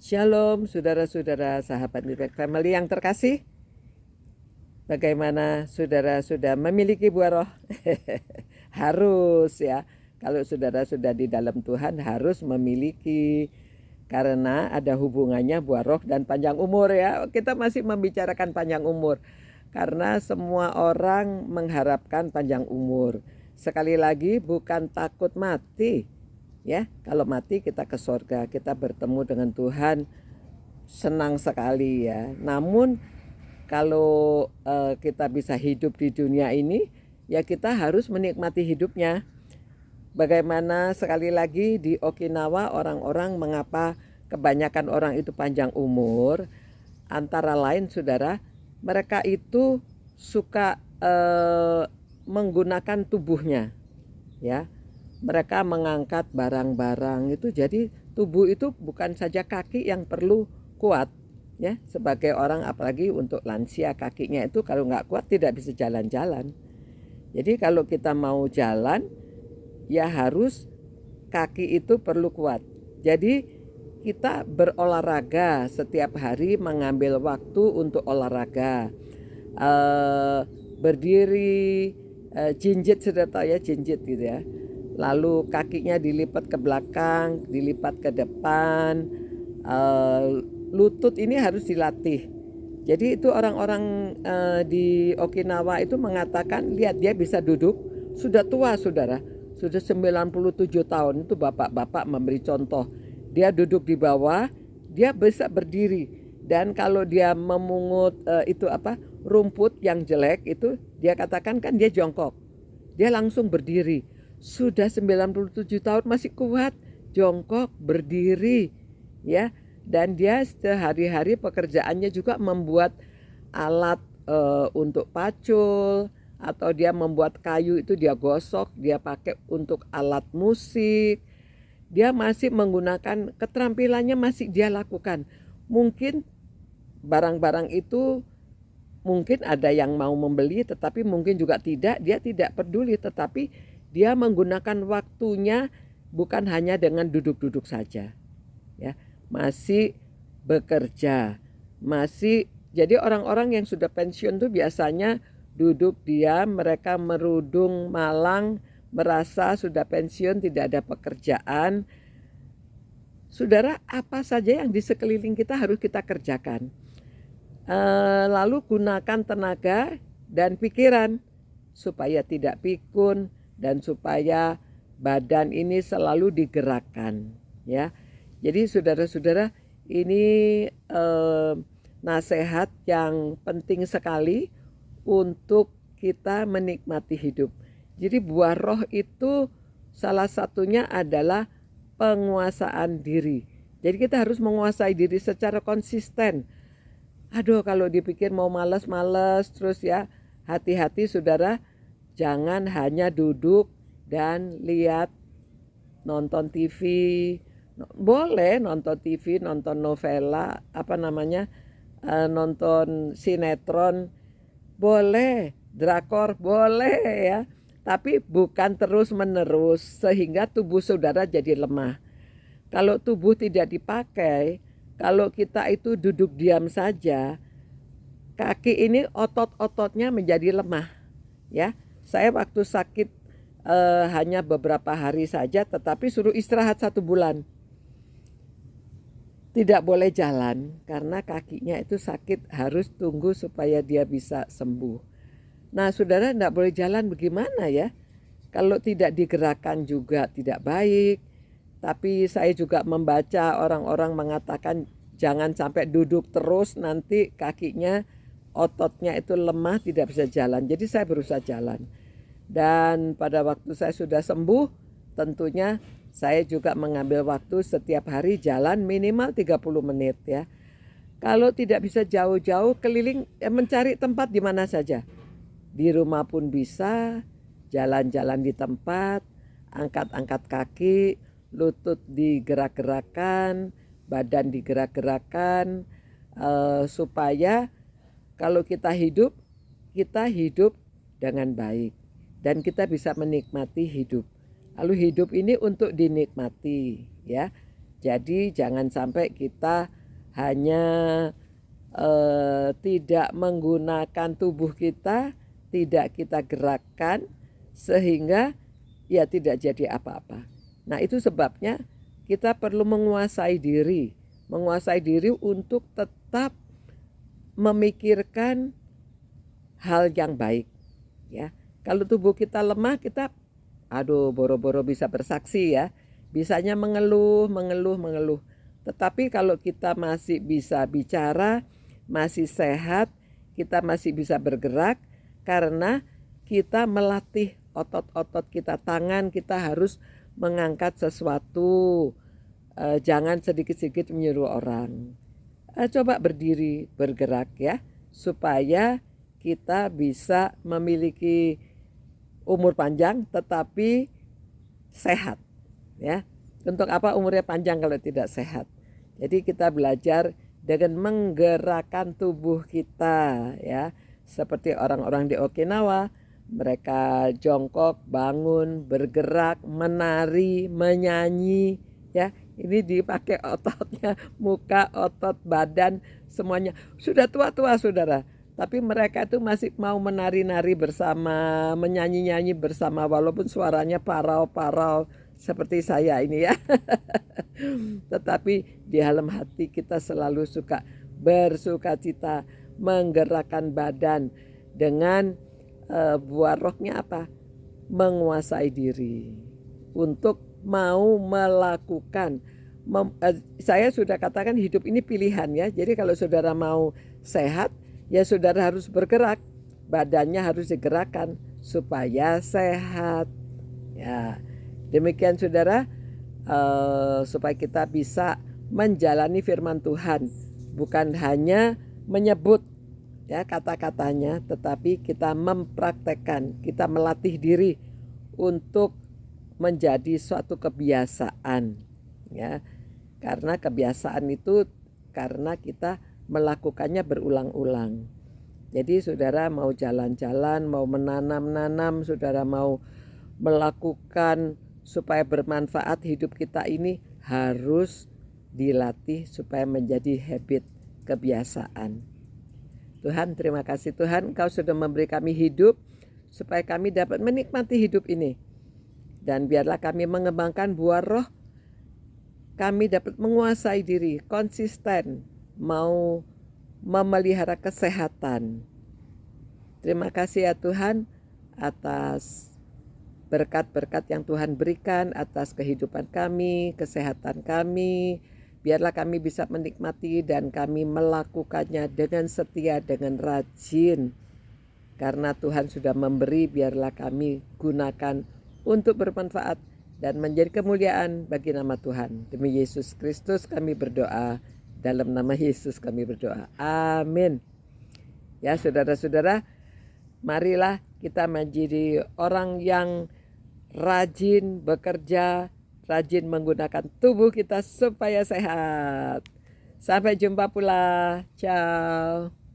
Shalom saudara-saudara sahabat Impact Family yang terkasih. Bagaimana saudara sudah memiliki buah roh? Harus ya. Kalau saudara sudah di dalam Tuhan harus memiliki, karena ada hubungannya buah roh dan panjang umur ya. Kita masih membicarakan panjang umur karena semua orang mengharapkan panjang umur. Sekali lagi, bukan takut mati ya. Kalau mati kita ke sorga, kita bertemu dengan Tuhan, senang sekali ya. Namun kalau kita bisa hidup di dunia ini, ya kita harus menikmati hidupnya. Bagaimana sekali lagi di Okinawa orang-orang mengapa kebanyakan orang itu panjang umur? Antara lain saudara, mereka itu suka menggunakan tubuhnya ya. Mereka mengangkat barang-barang itu, jadi tubuh itu bukan saja kaki yang perlu kuat ya, sebagai orang apalagi untuk lansia kakinya itu kalau nggak kuat tidak bisa jalan-jalan. Jadi kalau kita mau jalan ya harus kaki itu perlu kuat. Jadi kita berolahraga setiap hari, mengambil waktu untuk olahraga, berdiri, jinjit, sudah tahu ya jinjit gitu ya. Lalu kakinya dilipat ke belakang, dilipat ke depan, lutut ini harus dilatih. Jadi itu orang-orang di Okinawa itu mengatakan, lihat dia bisa duduk, sudah tua saudara, sudah 97 tahun, itu bapak-bapak memberi contoh. Dia duduk di bawah, dia bisa berdiri, dan kalau dia memungut rumput yang jelek itu, dia katakan kan dia jongkok, dia langsung berdiri. Sudah 97 tahun masih kuat jongkok berdiri ya. Dan dia sehari-hari pekerjaannya juga membuat alat untuk pacul, atau dia membuat kayu itu dia gosok, dia pakai untuk alat musik. Dia masih menggunakan keterampilannya, masih dia lakukan. Mungkin barang-barang itu mungkin ada yang mau membeli, tetapi mungkin juga tidak, dia tidak peduli, tetapi dia menggunakan waktunya bukan hanya dengan duduk-duduk saja ya, masih bekerja, masih. Jadi orang-orang yang sudah pensiun tuh biasanya duduk diam, mereka merudung malang, merasa sudah pensiun, tidak ada pekerjaan. Saudara, apa saja yang di sekeliling kita harus kita kerjakan. Lalu gunakan tenaga dan pikiran supaya tidak pikun dan supaya badan ini selalu digerakkan ya. Jadi saudara-saudara, ini nasihat yang penting sekali untuk kita menikmati hidup. Jadi buah roh itu salah satunya adalah penguasaan diri. Jadi kita harus menguasai diri secara konsisten. Aduh, kalau dipikir mau malas-malas terus ya, hati-hati saudara, jangan hanya duduk dan lihat nonton TV. Boleh nonton TV, nonton novela, nonton sinetron, boleh, drakor boleh ya. Tapi bukan terus-menerus sehingga tubuh saudara jadi lemah. Kalau tubuh tidak dipakai, kalau kita itu duduk diam saja, kaki ini otot-ototnya menjadi lemah ya. Saya waktu sakit hanya beberapa hari saja, tetapi suruh istirahat 1 bulan. Tidak boleh jalan karena kakinya itu sakit, harus tunggu supaya dia bisa sembuh. Nah saudara, tidak boleh jalan bagaimana ya? Kalau tidak digerakkan juga tidak baik. Tapi saya juga membaca orang-orang mengatakan jangan sampai duduk terus, nanti kakinya, ototnya itu lemah, tidak bisa jalan. Jadi saya berusaha jalan. Dan pada waktu saya sudah sembuh, tentunya saya juga mengambil waktu setiap hari jalan minimal 30 menit ya. Kalau tidak bisa jauh-jauh keliling, mencari tempat di mana saja. Di rumah pun bisa, jalan-jalan di tempat, angkat-angkat kaki, lutut digerak-gerakan, badan digerak-gerakan, supaya kalau kita hidup dengan baik dan kita bisa menikmati hidup. Lalu hidup ini untuk dinikmati ya. Jadi jangan sampai kita hanya tidak menggunakan tubuh kita, tidak kita gerakkan, sehingga ya tidak jadi apa-apa. Nah, itu sebabnya kita perlu menguasai diri untuk tetap memikirkan hal yang baik, ya. Kalau tubuh kita lemah, kita boro-boro bisa bersaksi, ya. Bisanya mengeluh. Tetapi kalau kita masih bisa bicara, masih sehat, kita masih bisa bergerak, karena kita melatih otot-otot kita, tangan kita harus mengangkat sesuatu. Jangan sedikit-sedikit menyuruh orang. Coba berdiri, bergerak, ya, supaya kita bisa memiliki umur panjang tetapi sehat, ya. Untuk apa umurnya panjang kalau tidak sehat? Jadi kita belajar dengan menggerakkan tubuh kita, ya. Seperti orang-orang di Okinawa, mereka jongkok, bangun, bergerak, menari, menyanyi, ya. Ini dipakai ototnya, muka, otot badan, semuanya. Sudah tua-tua, saudara. Tapi mereka itu masih mau menari-nari bersama, menyanyi-nyanyi bersama, walaupun suaranya parau-parau seperti saya ini, ya. Tetapi di dalam hati kita selalu suka bersukacita, menggerakkan badan dengan buah rohnya apa? Menguasai diri untuk mau melakukan. Saya sudah katakan hidup ini pilihan, ya. Jadi kalau saudara mau sehat, ya saudara harus bergerak, badannya harus digerakkan supaya sehat, ya. Demikian saudara, supaya kita bisa menjalani firman Tuhan, bukan hanya menyebut, ya, kata-katanya, tetapi kita mempraktekkan, kita melatih diri untuk menjadi suatu kebiasaan, ya. Karena kebiasaan itu karena kita melakukannya berulang-ulang. Jadi saudara mau jalan-jalan, mau menanam-nanam, saudara mau melakukan supaya bermanfaat, hidup kita ini harus dilatih supaya menjadi habit, kebiasaan. Tuhan, terima kasih Tuhan, Engkau sudah memberi kami hidup supaya kami dapat menikmati hidup ini. Dan biarlah kami mengembangkan buah roh, kami dapat menguasai diri, konsisten, mau memelihara kesehatan. Terima kasih ya Tuhan atas berkat-berkat yang Tuhan berikan atas kehidupan kami, kesehatan kami. Biarlah kami bisa menikmati dan kami melakukannya dengan setia, dengan rajin. Karena Tuhan sudah memberi, biarlah kami gunakan untuk bermanfaat dan menjadi kemuliaan bagi nama Tuhan. Demi Yesus Kristus kami berdoa. Dalam nama Yesus kami berdoa. Amin. Ya saudara-saudara, marilah kita menjadi orang yang rajin bekerja, rajin menggunakan tubuh kita supaya sehat. Sampai jumpa pula. Ciao.